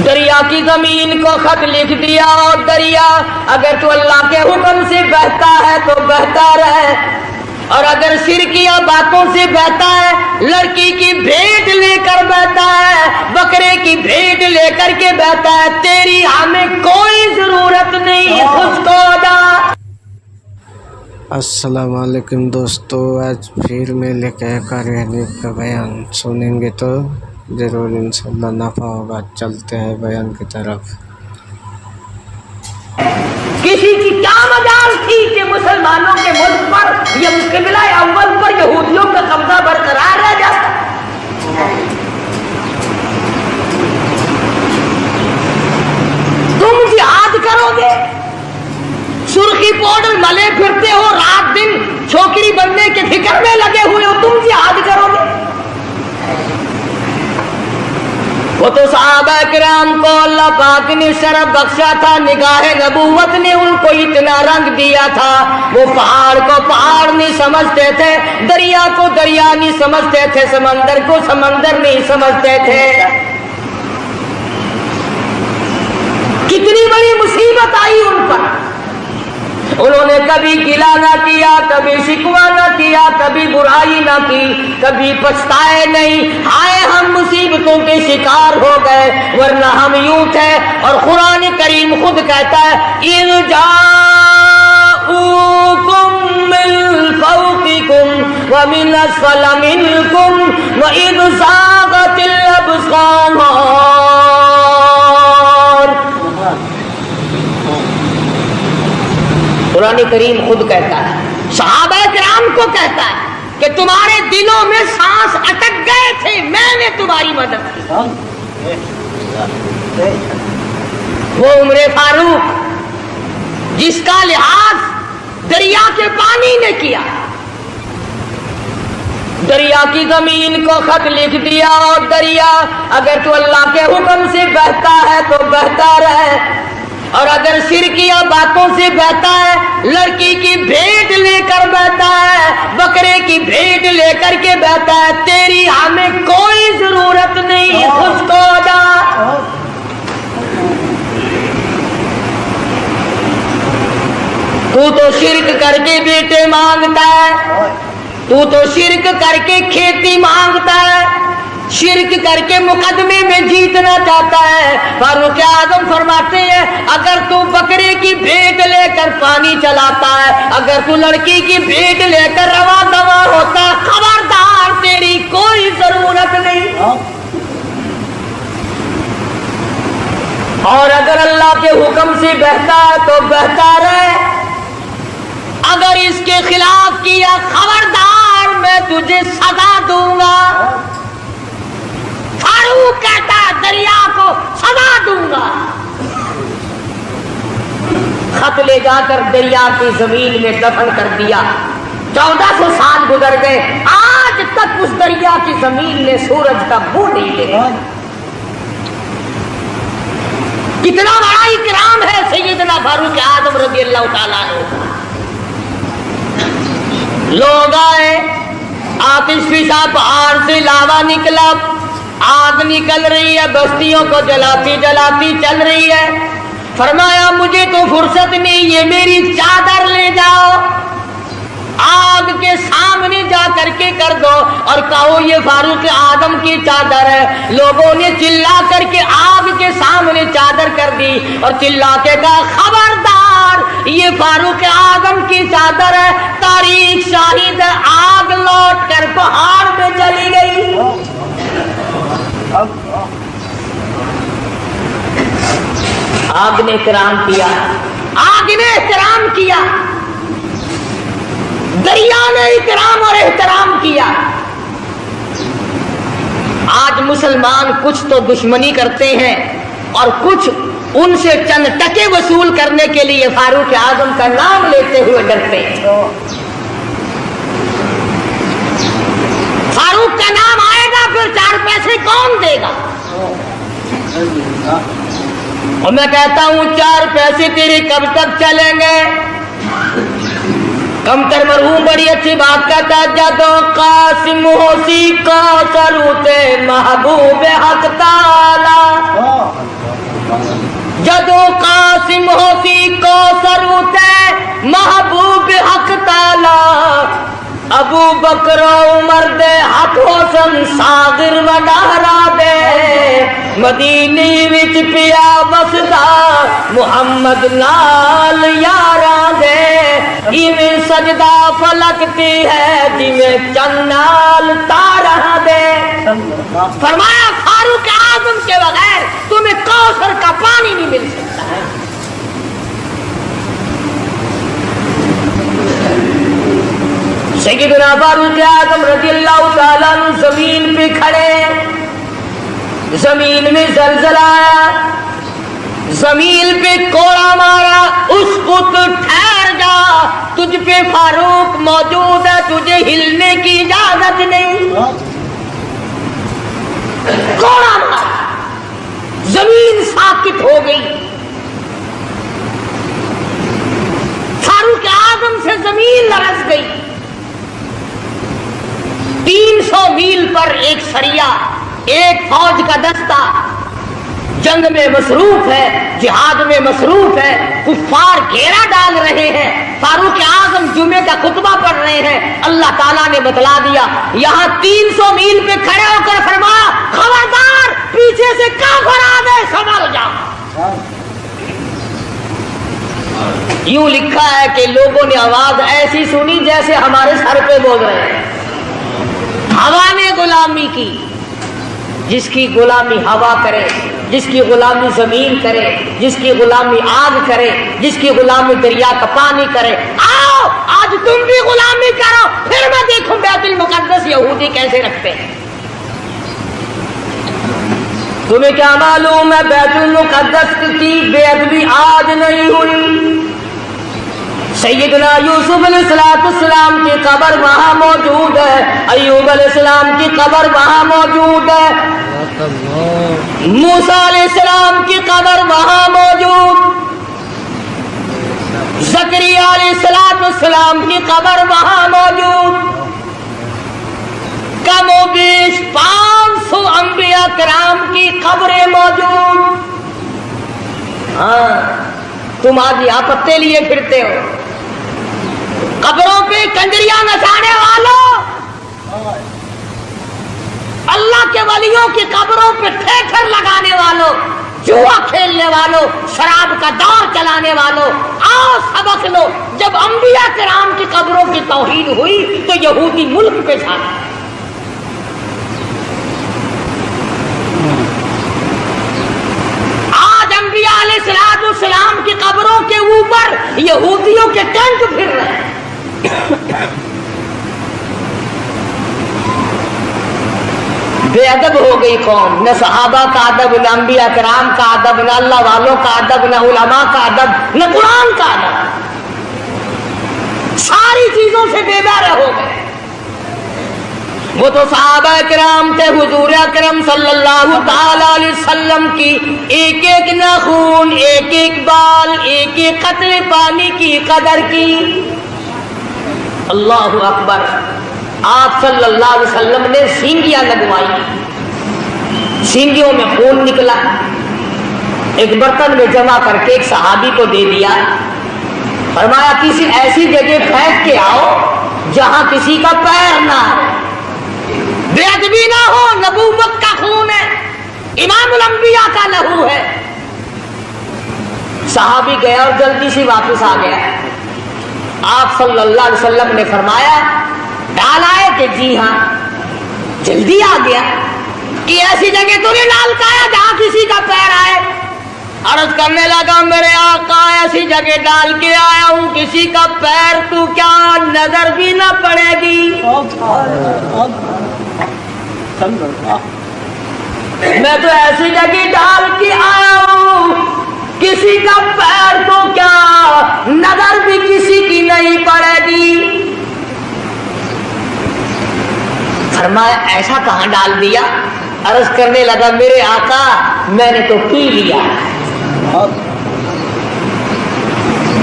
دریا کی زمین کو خط لکھ دیا اور دریا اگر تو اللہ کے حکم سے بہتا ہے تو بہتا رہے، اور اگر شرکیہ باتوں سے بہتا ہے، لڑکی کی بھیٹ لے کر بہتا ہے، بکرے کی بھیٹ لے کر کے بہتا ہے، تیری ہمیں کوئی ضرورت نہیں، خود کو جا۔ السلام علیکم دوستو، آج پھر میں لے کے قرآن کا بیان سنیں گے تو ضرور انشاءاللہ نفع ہوگا۔ چلتے ہیں بیان کی طرف۔ کسی کی کیا مجال تھی کہ مسلمانوں کے ملک پر یا قبلہ اول پر یہودیوں کا قبضہ برقرار رہ جاتا؟ تم جہاد کرو گے، سرخی پاؤڈر ملے پھرتے ہو، رات دن چھوکری بننے کے فکر میں لگے ہوئے ہو، تم جہاد کرو گے؟ وہ تو صحابہ کرام کو اللہ پاک نے شرف بخشا تھا، نگاہ نبوت نے ان کو اتنا رنگ دیا تھا، وہ پہاڑ کو پہاڑ نہیں سمجھتے تھے، دریا کو دریا نہیں سمجھتے تھے، سمندر کو سمندر نہیں سمجھتے تھے۔ کتنی بڑی مصیبت آئی ان پر، انہوں نے کبھی گلہ نہ کیا، کبھی شکوہ نہ کیا، کبھی برائی نہ کی، کبھی پچھتائے نہیں، ہائے ہم مصیبتوں کے شکار ہو گئے، ورنہ ہم یوں تھے۔ اور قرآن کریم خود کہتا ہے اِذْ جَاءُوكُم مِّن فَوْقِكُمْ وَمِنْ أَسْفَلَ مِنْكُمْ وَإِذْ زَاغَتِ الْأَبْصَارُ۔ قرآن کریم خود کہتا ہے، صحابہ کرام کو کہتا ہے کہ تمہارے دلوں میں سانس اٹک گئے تھے، میں نے تمہاری مدد کی۔ وہ عمر فاروق جس کا لحاظ دریا کے پانی نے کیا، دریا کی زمین کو خط لکھ دیا اور دریا اگر تو اللہ کے حکم سے بہتا ہے تو بہتا رہے، اور اگر شرکیہ باتوں سے بہتا ہے، لڑکی کی بھیٹ لے کر بہتا ہے، بکرے کی بھیٹ لے کر کے بہتا ہے، تیری ہمیں کوئی ضرورت نہیں، خود کو جا۔ تو تو شرک کر کے بیٹے مانگتا ہے، تو تو شرک کر کے کھیتی مانگتا ہے، شرک کر کے مقدمے میں جیتنا چاہتا ہے۔ فاروق اعظم فرماتے ہیں اگر تو بکرے کی بھیٹ لے کر پانی چلاتا ہے، اگر تو لڑکی کی بھیٹ لے کر رواں دواں ہوتا ہے، خبردار تیری کوئی ضرورت نہیں۔ اور اگر اللہ کے حکم سے بہتا ہے تو بہتا رہے، اگر اس کے خلاف کیا خبردار میں تجھے سزا دوں گا۔ فاروق کہتا ہے دریا کو سزا دوں گا۔ خط لے جا کر دریا کی زمین میں دفن کر دیا۔ 1400 سال گزر گئے، آج تک اس دریا کی زمین نے سورج کا منہ نہیں دیکھا۔ کتنا بڑا اکرام ہے سیدنا فاروق اعظم رضی اللہ تعالیٰ عنہ۔ لوگ آئے، آتش فشاں پہاڑ سے لاوا نکلا، آگ نکل رہی ہے، بستیوں کو جلاتی جلاتی چل رہی ہے۔ فرمایا مجھے تو فرصت نہیں، یہ میری چادر لے جاؤ، آگ کے سامنے جا کر کے کر دو اور کہو یہ فاروق اعظم کی چادر ہے۔ لوگوں نے چلا کر کے آگ کے سامنے چادر کر دی اور چلا کے کہا خبردار یہ فاروق اعظم کی چادر ہے، تاریخ شاہد ہے، آگ لوٹ کر پہاڑ میں چلی گئی۔ آگ نے احترام کیا، آگ نے احترام کیا، دریا نے احترام اور احترام کیا۔ آج مسلمان کچھ تو دشمنی کرتے ہیں اور کچھ ان سے چند ٹکے وصول کرنے کے لیے فاروق اعظم کا نام لیتے ہوئے ڈرتے ہیں۔ فاروق کا نام آئے گا پھر 4 پیسے کون دے گا؟ اور میں کہتا ہوں 4 پیسے تیرے کب تک چلیں گے؟ کمتر مرحوم بڑی اچھی بات کہتا ہے، جدو قاسم ہوسی کا سروتے محبوب حق تعالی۔ جدو قاسم ہوتی کوثر اتے محبوب حق تعالی ابو بکر عمر دے حق حسن صادر وڈارا دے مدینی وچ پیا بسدا محمد نال یاراں دے ایویں سجدہ فلکتی ہے جویں چن نال تاراں دے فرمایا فاروق اعظم کے بغیر تمہیں کوثر کا پانی نہیں مل سکتا ہے سیدنا فاروق اعظم رضی اللہ تعالیٰ عنہ زمین پہ کھڑے زمین میں زلزلہ آیا زمین پہ کوڑا مارا اس پت ٹھہر جا تجھ پہ فاروق موجود ہے تجھے ہلنے کی اجازت نہیں کوڑا مارا زمین ساکت ہو گئی فاروق اعظم سے زمین لرز گئی 300 میل پر ایک سریا ایک فوج کا دستہ جنگ میں مصروف ہے جہاد میں مصروف ہے کفار گھیرا ڈال رہے ہیں فاروق اعظم جمعے کا خطبہ پڑھ رہے ہیں اللہ تعالیٰ نے بتلا دیا یہاں 300 میل پہ کھڑے ہو کر فرمایا خبردار پیچھے سے کافر آ گئے سنبھل جاؤ یوں لکھا ہے کہ لوگوں نے آواز ایسی سنی جیسے ہمارے سر پہ بول رہے ہیں ہوا نے غلامی کی جس کی غلامی ہوا کرے جس کی غلامی زمین کرے جس کی غلامی آگ کرے جس کی غلامی دریا کا پانی کرے آؤ آج تم بھی غلامی کرو پھر میں دیکھوں بیت المقدس یہودی کیسے رکھتے ہیں تمہیں کیا معلوم ہے بیت المقدس کی بے ادبی آج نہیں ہوئی سیدنا یوسف علیہ السلام کی قبر وہاں موجود ہے ایوب علیہ السلام کی قبر وہاں موجود ہے موسیٰ علیہ السلام کی قبر وہاں موجود زکریا علیہ السلام کی قبر وہاں موجود کم و بیش 500 انبیاء کرام کی قبریں موجود ہاں تم آج یہاں پتے لیے پھرتے ہو قبروں پہ کنجریاں نچانے والوں اللہ کے ولیوں کی قبروں پہ تھیٹر لگانے والوں جوا کھیلنے والوں شراب کا دور چلانے والوں آؤ سبق لو جب انبیاء کرام کی قبروں کی توہین ہوئی تو یہودی ملک پہ چھایا انبیاء علیہ السلام کی قبروں کے اوپر یہودیوں کے ٹینٹ پھر رہے ہیں بے ادب ہو گئی قوم نہ صحابہ کا ادب نہ انبیاء کرام کا ادب نہ اللہ والوں کا ادب نہ علماء کا ادب نہ قرآن کا ادب ساری چیزوں سے بے بہرے ہو گئے وہ تو صحابہ کرام تھے حضور اکرم صلی اللہ تعالی علیہ وسلم کی ایک ایک ناخون ایک ایک بال ایک ایک قطرے پانی کی قدر کی اللہ اکبر آپ صلی اللہ علیہ وسلم نے سینگیاں لگوائی سینگیوں میں خون نکلا ایک برتن میں جمع کر کے ایک صحابی کو دے دیا فرمایا کسی ایسی جگہ پھینک کے آؤ جہاں کسی کا پیر نہ ہو بے ادبی نہ ہو نبوت کا خون ہے امام الانبیاء کا لہو ہے صحابی گیا اور جلدی سے واپس آ گیا آپ صلی اللہ علیہ وسلم نے فرمایا ڈال آئے کہ جی ہاں جلدی آ گیا کہ ایسی جگہ تو نہیں ڈالتا ہے جہاں کسی کا پیر آئے عرض کرنے لگا میرے آقا ایسی جگہ ڈال کے آیا ہوں کسی کا پیر تو کیا نظر بھی نہ پڑے گی میں تو ایسی جگہ ڈال کے آیا ہوں کسی کا پیر تو کیا نظر بھی کسی کی نہیں پڑے گی فرمایا ایسا کہاں ڈال دیا عرض کرنے لگا میرے آقا میں نے تو پی لیا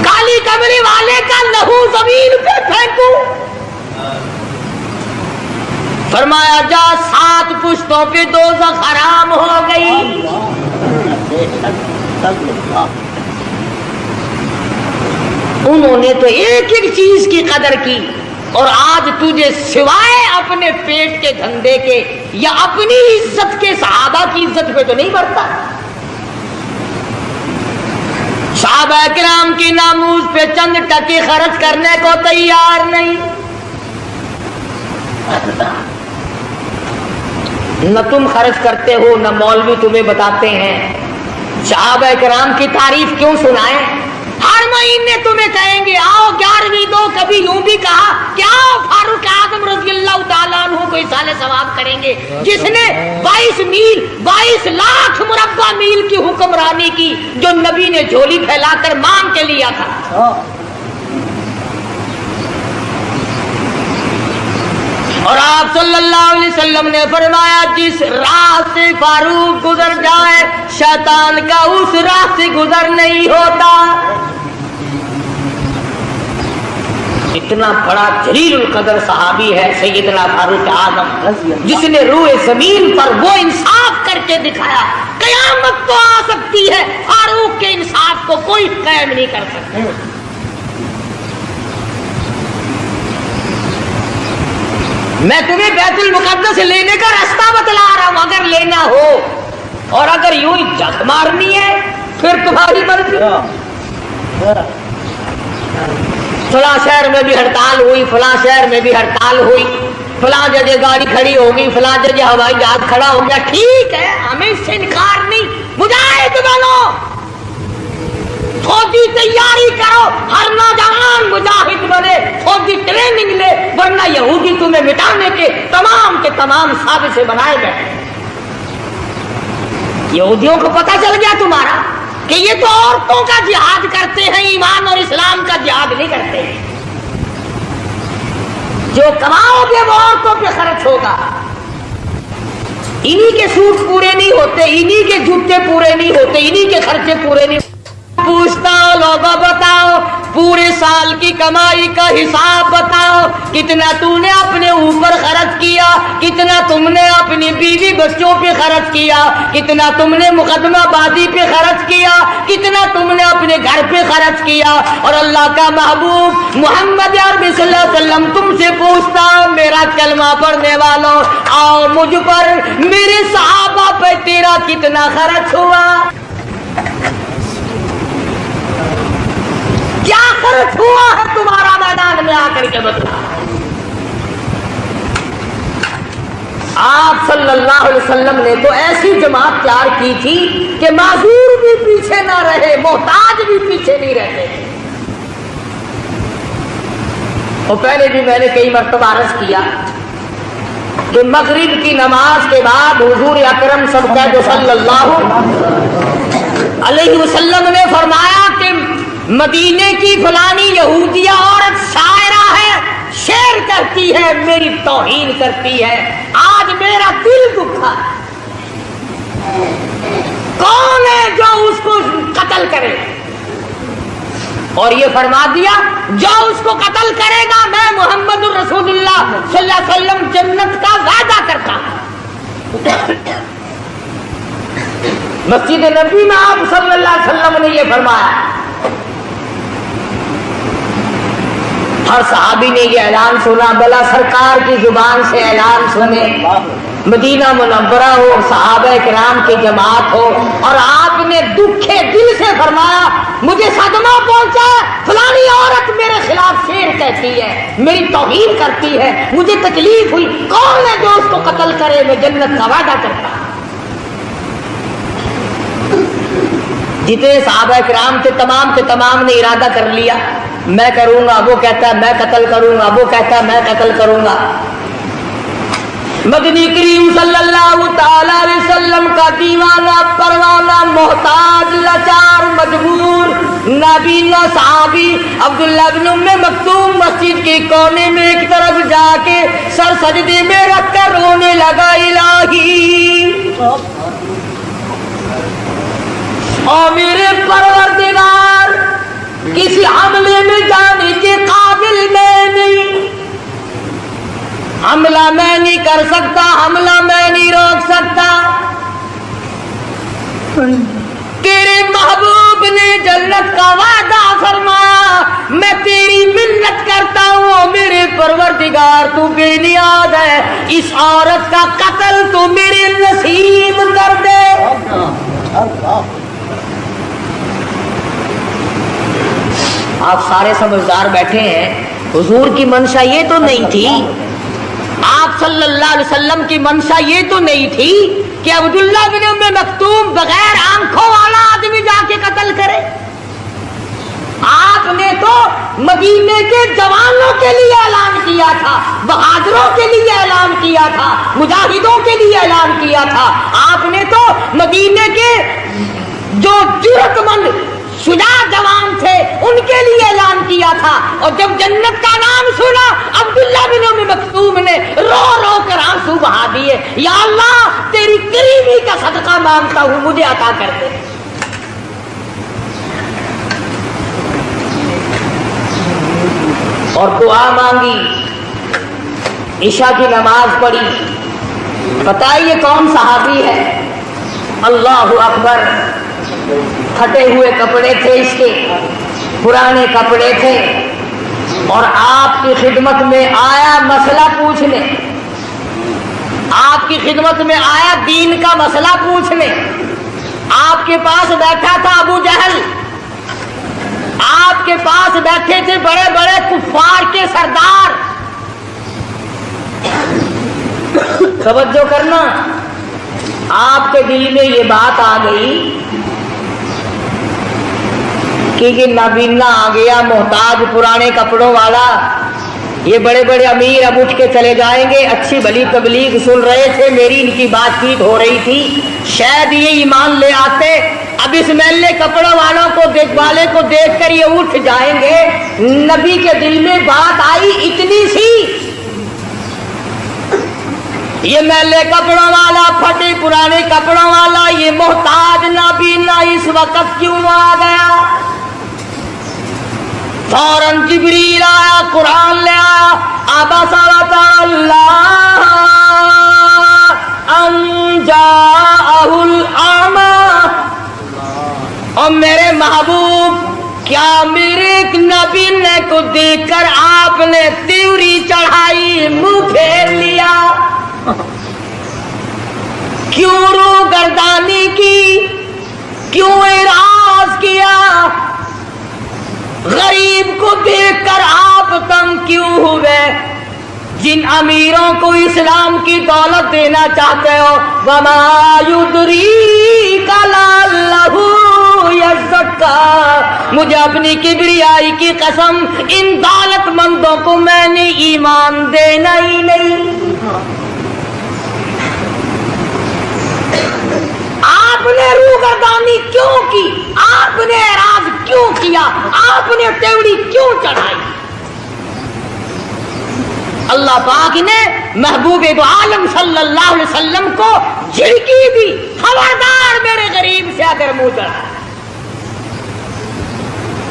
کالی کمری والے کا لہو زمین پہ پھینکوں فرمایا جا 7 پشتوں پہ دوزخ حرام ہو گئی انہوں نے تو ایک ایک چیز کی قدر کی، اور آج تجھے سوائے اپنے پیٹ کے دھندے کے یا اپنی عزت کے صحابہ کی عزت پہ تو نہیں بڑھتا۔ صحابہ کرام کی ناموز پہ چند ٹکے خرچ کرنے کو تیار نہیں، نہ تم خرچ کرتے ہو نہ مولوی تمہیں بتاتے ہیں۔ صحابہ کرام کی تعریف کیوں سنائیں؟ ہر مہینے تمہیں کہیں گے آؤ 11ویں دو، کبھی یوں بھی کہا کہ آؤ فاروق اعظم رضی اللہ تعالیٰ عنہ کو ایصال ثواب کریں گے، جس نے 22 لاکھ مربع میل کی حکمرانی کی، جو نبی نے جھولی پھیلا کر مانگ کے لیا تھا۔ اور آپ صلی اللہ علیہ وسلم نے فرمایا جس راہ سے فاروق گزر جائے شیطان کا اس راہ سے گزر نہیں ہوتا۔ اتنا بڑا جلیل القدر صحابی ہے سیدنا فاروق اعظم، جس نے روئے زمین پر وہ انصاف کر کے دکھایا۔ قیامت تو آ سکتی ہے، فاروق کے انصاف کو کوئی قائم نہیں کر سکتا۔ میں تمہیں بیت المقدس لینے کا راستہ بتلا رہا ہوں، اگر لینا ہو، اور اگر یوں ہی جھک مارنی ہے پھر تمہاری مرضی۔ فلاں شہر میں بھی ہڑتال ہوئی، فلاں شہر میں بھی ہڑتال ہوئی، فلاں جگہ گاڑی کھڑی ہوگی، فلاں جگہ ہوائی جہاز کھڑا ہو گیا، ٹھیک ہے، ہمیں اس سے انکار نہیں، مجاہد بنو، فوجی تیاری کرو، ہر نوجوان مجاہد بنے، فوجی ٹریننگ لے، ورنہ یہودی تمہیں مٹانے کے تمام سازشیں بنائے بیٹھے۔ یہودیوں کو پتہ چل گیا تمہارا کہ یہ تو عورتوں کا جہاد کرتے ہیں، ایمان اور اسلام کا جہاد نہیں کرتے ہیں۔ جو کماؤ گے وہ عورتوں پہ خرچ ہوگا، انہی کے سوٹ پورے نہیں ہوتے، انہی کے جوتے پورے نہیں ہوتے، انہی کے خرچے پورے نہیں ہوتے۔ پوچھتا ہوں لوگوں بتاؤ پورے سال کی کمائی کا حساب بتاؤ، کتنا تو نے اپنے اوپر خرچ کیا، کتنا تم نے اپنی بیوی بچوں پہ خرچ کیا، کتنا تم نے مقدمہ بازی پہ خرچ کیا، کتنا تم نے اپنے گھر پہ خرچ کیا۔ اور اللہ کا محبوب محمد عربی صلی اللہ علیہ وسلم تم سے پوچھتا ہوں میرا کلمہ پڑھنے والوں، آؤ مجھ پر، میرے صحابہ پہ تیرا کتنا خرچ ہوا؟ کیا خرچ ہوا ہے تمہارا میدان میں آ کر کے بتلا۔ آپ صلی اللہ علیہ وسلم نے تو ایسی جماعت تیار کی تھی کہ معذور بھی پیچھے نہ رہے، محتاج بھی پیچھے نہیں رہتے۔ اور پہلے بھی میں نے کئی مرتبہ عرض کیا کہ مغرب کی نماز کے بعد حضور اکرم صلی اللہ علیہ وسلم نے فرمایا کہ مدینے کی فلانی یہودیہ عورت شاعرہ ہے، شعر کرتی ہے، میری توہین کرتی ہے، آج میرا دل دکھا۔ کون ہے جو اس کو قتل کرے؟ اور یہ فرما دیا جو اس کو قتل کرے گا میں محمد الرسول اللہ صلی اللہ علیہ وسلم جنت کا وعدہ کرتا ہوں۔ مسجد نبی میں آپ صلی اللہ علیہ وسلم نے یہ فرمایا۔ ہر صحابی نے یہ اعلان سنا، بلا سرکار کی زبان سے اعلان سنے، مدینہ منورہ ہو، صحابہ کرام کی جماعت ہو، اور آپ نے دکھے دل سے فرمایا مجھے صدمہ پہنچا، فلانی عورت میرے خلاف شعر کہتی ہے، میری توہین کرتی ہے، مجھے تکلیف ہوئی، کون ہے جو اس کو قتل کرے؟ میں جنت کا وعدہ کرتا۔ جتنے صحابہ کرام تھے تمام کے تمام نے ارادہ کر لیا میں کروں گا، وہ کہتا ہے میں قتل کروں گا، وہ کہتا ہے میں قتل کروں گا۔ مدنی کریم صلی اللہ تعالی علیہ وسلم کا دیوانہ پروانہ محتاج لاچار مجبور نابینا صحابی عبداللہ بن ام مکتوم مسجد کے کونے میں ایک طرف جا کے سر سجدے میں رکھ کر رونے لگا، الہی اور میرے پروردگار کسی حملے میں جانے کے قابل میں نہیں، حملہ میں نہیں کر سکتا، حملہ میں نہیں روک سکتا، تیرے محبوب نے جنت کا وعدہ فرمایا، میں تیری منت کرتا ہوں میرے پروردگار، تو بے نیاز ہے، اس عورت کا قتل تو میرے نصیب کر دے۔ آپ سارے سمجھدار بیٹھے ہیں، حضور کی منشا یہ تو نہیں تھی، آپ صلی اللہ علیہ وسلم کی منشا یہ تو نہیں تھی کہ عبداللہ بن ام مکتوم بغیر آنکھوں والا آدمی جا کے قتل کرے۔ آپ نے تو مدینے کے جوانوں کے لیے اعلان کیا تھا، بہادروں کے لیے اعلان کیا تھا، مجاہدوں کے لیے اعلان کیا تھا۔ آپ نے تو مدینے کے جو جرأت مند شجاع جوان تھے ان کے لیے اعلان کیا تھا، اور جب جنت کا نام سنا عبداللہ بن ام مکتوم نے رو رو کر آنسو بہا دیے، یا اللہ تیری کریمی کا صدقہ مانگتا ہوں، مجھے عطا کر دے۔ اور دعا مانگی، عشاء کی نماز پڑھی۔ پتہ ہے یہ کون صحابی ہے؟ اللہ اکبر، پھٹے ہوئے کپڑے تھے اس کے، پرانے کپڑے تھے، اور آپ کی خدمت میں آیا مسئلہ پوچھنے، آپ کی خدمت میں آیا دین کا مسئلہ پوچھنے۔ آپ کے پاس بیٹھا تھا ابو جہل، آپ کے پاس بیٹھے تھے بڑے بڑے کفار کے سردار۔ توجہ کرنا، آپ کے دل میں یہ بات آ گئی کہ یہ نابینا آ گیا، محتاج پرانے کپڑوں والا، یہ بڑے بڑے امیر اب اٹھ کے چلے جائیں گے، اچھی بھلی تبلیغ سن رہے تھے، میری ان کی بات چیت ہو رہی تھی، شاید یہ ایمان لے آتے، اب اس میلے کپڑوں والوں کو والے کو دیکھ کر یہ اٹھ جائیں گے۔ نبی کے دل میں بات آئی اتنی سی، یہ میلے کپڑوں والا، پھٹے پرانے کپڑوں والا، یہ محتاج نابینا اس وقت کیوں آ گیا؟ فوراً جبریل آیا، قرآن لے آیا، عبس وتولی ان جاءہ الاعمی۔ اور میرے محبوب، کیا میرے ایک نبی نے کو دیکھ کر آپ نے تیوری چڑھائی، منہ پھیر لیا؟ کیوں رو گردانی کی، کیوں اعراض کیا؟ غریب کو دیکھ کر آپ تنگ کیوں ہوئے؟ جن امیروں کو اسلام کی دولت دینا چاہتے ہو، وما یدریک لعلہ یزکا، مجھے اپنی کبریائی کی قسم، ان دولت مندوں کو میں نے ایمان دینا ہی نہیں۔ آپ نے روگردانی کیوں کی؟ آپ نے اعراض کیوں کیا؟ آپ نے تیوڑی کیوں چڑھائی؟ اللہ پاک نے محبوب دو عالم صلی اللہ علیہ وسلم کو جھڑکی دی، خبردار میرے غریب سے اگر منہ چڑھا۔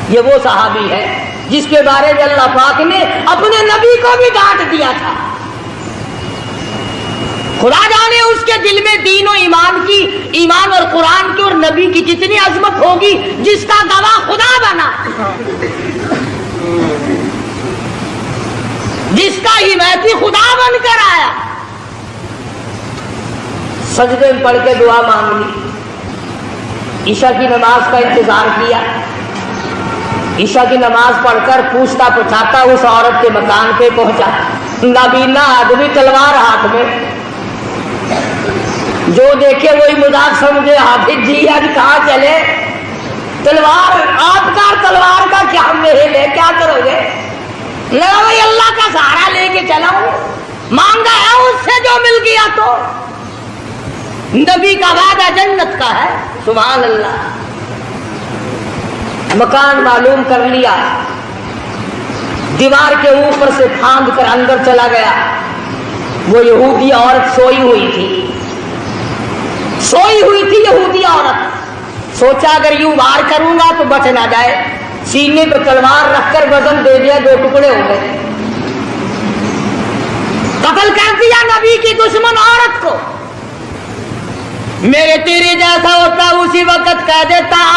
یہ وہ صحابی ہے جس کے بارے میں اللہ پاک نے اپنے نبی کو بھی ڈانٹ دیا تھا۔ خدا جانے اس کے دل میں دین و ایمان کی، ایمان اور قرآن کی اور نبی کی کتنی عظمت ہوگی، جس کا گواہ خدا بنا، جس کا حمایتی خدا بن کر آیا۔ سجدے میں پڑھ کے دعا مانگ لی، عشاء کی نماز کا انتظار کیا، عشاء کی نماز پڑھ کر پوچھتا پچھاتا اس عورت کے مکان پہ پہنچا، نابینا آدمی تلوار ہاتھ میں، جو دیکھے وہی مذاق سمجھے، حافظ جی آج کہاں چلے، تلوار آپ کا تلوار کا کیا محل ہے، کیا کرو گے؟ لگا بھائی اللہ کا سہارا لے کے چلا ہوں، مانگا ہے اس سے جو مل گیا تو۔ نبی کا وعدہ جنت کا ہے، سبحان اللہ۔ مکان معلوم کر لیا، دیوار کے اوپر سے پھاند کر اندر چلا گیا۔ وہ یہودی عورت سوئی ہوئی تھی، سوئی ہوئی تھی یہودی عورت۔ سوچا اگر یوں وار کروں گا تو بچ نہ جائے، سینے پہ تلوار رکھ کر وزن دے دیا، 2 ٹکڑے ہو گئے، قتل کر دیا نبی کی دشمن عورت کو۔ میرے تیرے جیسا ہوتا اسی وقت کہہ دیتا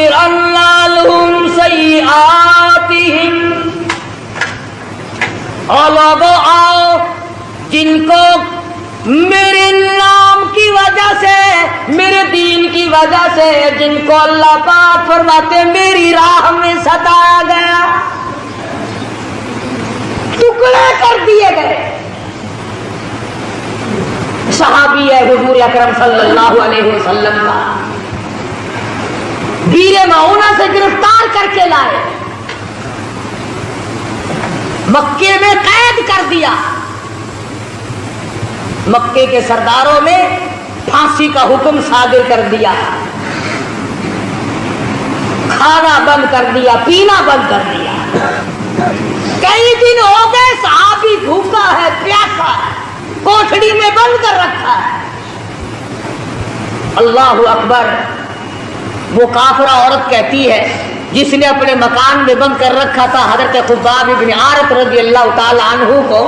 لنكفرن عنهم سیئاتہم، اور لوگوں آؤ جن کو میرے نام کی وجہ سے، میرے دین کی وجہ سے، جن کو اللہ پاک فرماتے میری راہ میں ستایا گیا، ٹکڑے کر دیے گئے۔ صحابی ہے حضور اکرم صلی اللہ علیہ وسلم کا، بیر معونہ سے گرفتار کر کے لائے، مکے میں قید کر دیا، مکے کے سرداروں میں پھانسی کا حکم صادر کر دیا، کھانا بند کر دیا، پینا بند کر دیا۔ کئی دن ہو گئے صحابی بھوکا ہے، پیاسا ہے، کوٹھڑی میں بند کر رکھا ہے۔ اللہ اکبر، وہ کافرہ عورت کہتی ہے جس نے اپنے مکان میں بند کر رکھا تھا حضرت خباب بن عارت رضی اللہ تعالی عنہ کو،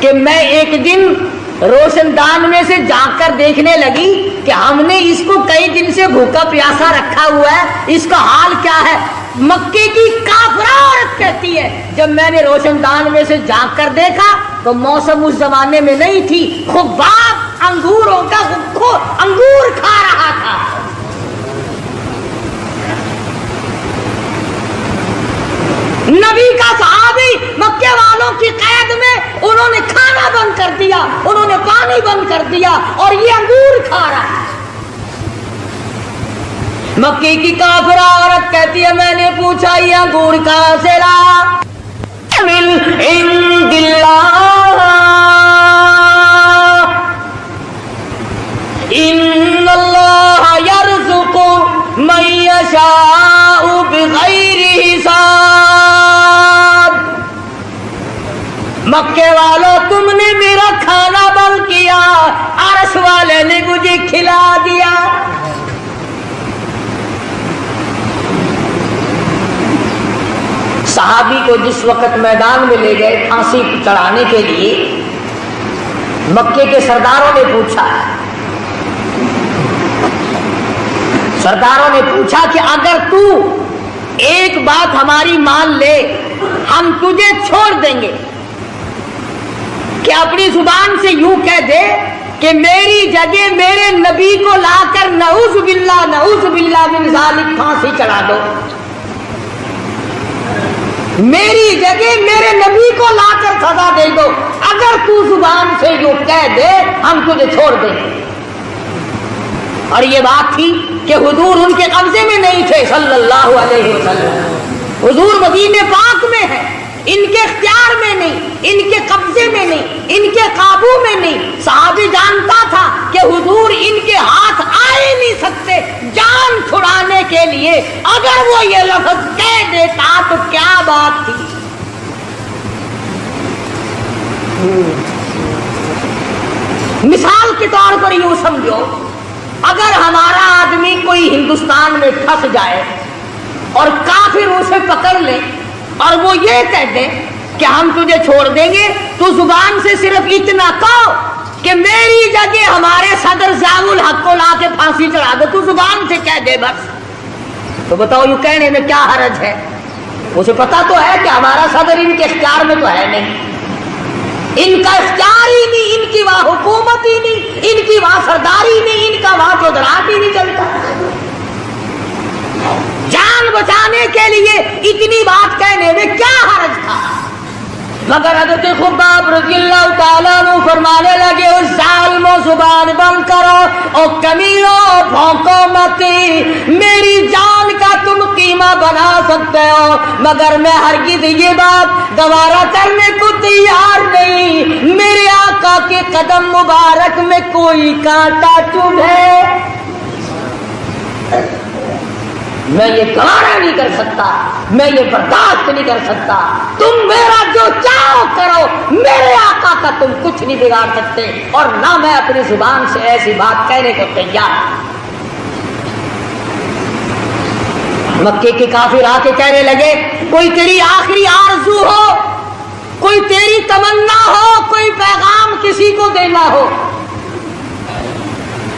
کہ میں ایک دن روشن دان میں سے جھانک کر دیکھنے لگی کہ ہم نے اس کو کئی دن سے بھوکا پیاسا رکھا ہوا ہے، اس کا حال کیا ہے؟ مکے کی کافرہ عورت کہتی ہے جب میں نے روشن دان میں سے جھانک کر دیکھا تو موسم اس زمانے میں نہیں تھی، خباب انگوروں کا انگور کھا رہا تھا۔ نبی کا صحابی مکے والوں کی قید میں انہوں نے کھانا بند کر دیا، انہوں نے پانی بند کر دیا، اور یہ انگور کھا رہا ہے۔ مکے کی کافرہ عورت کہتی ہے میں نے پوچھا یہ انگور کہاں سے لا؟ من عند اللہ ان اللہ یرزق من یشاء بغیر حساب۔ مکے والوں تم نے میرا کھانا بند کیا، عرش والے نے مجھے کھلا دیا۔ صحابی کو جس وقت میدان میں لے گئے پھانسی چڑھانے کے لیے، مکے کے سرداروں نے پوچھا کہ اگر تو ایک بات ہماری مان لے ہم تجھے چھوڑ دیں گے، کہ اپنی زبان سے یوں کہہ دے کہ میری جگہ میرے نبی کو لا کر نعوذ باللہ من ذالک پھانسی چڑھا دو، میری جگہ میرے نبی کو لا کر سزا دے دو، اگر تو زبان سے یوں کہہ دے ہم تجھے چھوڑ دیں گے۔ اور یہ بات تھی کہ حضور ان کے قبضے میں نہیں تھے صلی اللہ علیہ وسلم، حضور مدینے پاک میں ہے، ان کے اختیار میں نہیں، ان کے قبضے میں نہیں، ان کے قابو میں نہیں۔ صحابی جانتا تھا کہ حضور ان کے ہاتھ آ ہی نہیں سکتے جان چھڑانے کے لیے، اگر وہ یہ لفظ کہہ دیتا تو کیا بات تھی۔ مثال کے طور پر یوں سمجھو، اگر ہمارا آدمی کوئی ہندوستان میں پھنس جائے اور کافر اسے پکڑ لے اور وہ یہ کہہ دیں کہ ہم تجھے چھوڑ دیں گے، تو زبان سے صرف اتنا کہو کہ میری جگہ ہمارے صدر ضیاء الحق کو لا کے پھانسی چڑھا دو، تو زبان سے کہہ دے بس، تو بتاؤ یہ کہنے میں کیا حرج ہے؟ اسے پتا تو ہے کہ ہمارا صدر ان کے اختیار میں تو ہے نہیں، ان کا اختیار ہی نہیں، ان کی وہاں حکومت ہی نہیں، ان کی وہاں سرداری نہیں، ان کا وہاں چودراہٹ ہی نہیں چلتا۔ جان بچانے کے لیے اتنی بات کہنے میں کیا حرج تھا؟ مگر حضرت خباب رضی اللہ تعالیٰ عنہ فرمانے لگے اس ظالموں زبان بند کرو، اور کمینوں بھونکو مت، میری جان کا تم قیمہ بنا سکتے ہو، مگر میں ہرگز یہ بات گوارا کرنے کو تیار نہیں میرے آقا کے قدم مبارک میں کوئی کانٹا چبھے، میں یہ گوارا نہیں کر سکتا، میں یہ برداشت نہیں کر سکتا، تم میرا جو چاہو کرو، میرے آقا کا تم کچھ نہیں بگاڑ سکتے، اور نہ میں اپنی زبان سے ایسی بات کہنے کو تیار۔ مکے کے کافر آ کے کہنے لگے کوئی تیری آخری آرزو ہو، کوئی تیری تمنا ہو، کوئی پیغام کسی کو دینا ہو۔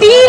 3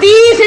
30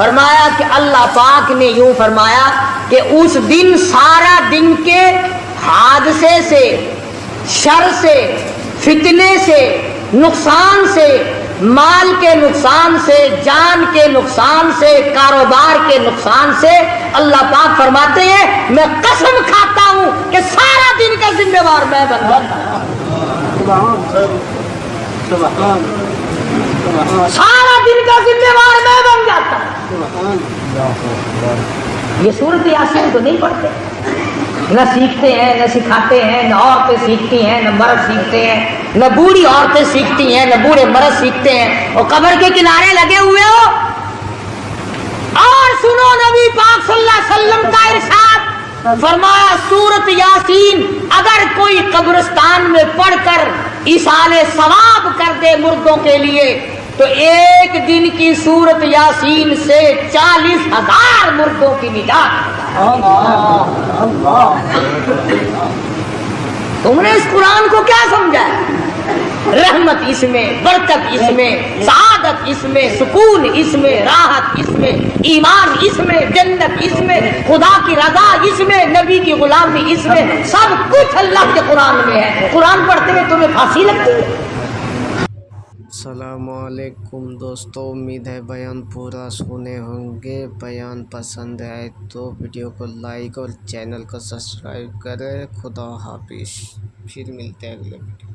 فرمایا کہ اللہ پاک نے یوں فرمایا کہ اس دن سارا دن کے حادثے سے، شر سے، فتنے سے، نقصان سے، مال کے نقصان سے، جان کے نقصان سے، کاروبار کے نقصان سے اللہ پاک فرماتے ہیں میں قسم کھاتا ہوں کہ سارا دن کا ذمہ دار میں بن جاتا ہوں، سارا دن کا ذمہ دار میں بن جاتا ہوں۔ یہ سورۃ یاسین تو نہیں پڑھتے، نہ سیکھتے ہیں، نہ سکھاتے ہیں، نہ عورتیں سیکھتی ہیں، نہ مرد سیکھتے ہیں، نہ بوڑھی عورتیں سیکھتی ہیں، نہ بوڑھے مرد سیکھتے ہیں، اور قبر کے کنارے لگے ہوئے ہو۔ اور سنو نبی پاک صلی اللہ علیہ وسلم کا ارشاد، فرمایا سورۃ یاسین اگر کوئی قبرستان میں پڑھ کر ایصال ثواب کر دے مردوں کے لیے تو ایک دن کی سورۃ یاسین سے 40,000 مردوں کی نجات۔ تم نے اس قرآن کو کیا سمجھا؟ رحمت اس میں، برکت اس میں، سعادت اس میں، سکون اس میں، راحت اس میں، ایمان اس میں، جنت اس میں، خدا کی رضا اس میں، نبی کی غلامی اس میں، سب کچھ اللہ کے قرآن میں ہے۔ قرآن پڑھتے ہوئے تمہیں پھانسی لگتی ہے؟ السلام علیکم دوستو، امید ہے بیان پورا سنے ہوں گے۔ بیان پسند آئے تو ویڈیو کو لائک اور چینل کو سبسکرائب کریں۔ خدا حافظ، پھر ملتے ہیں اگلے ویڈیو۔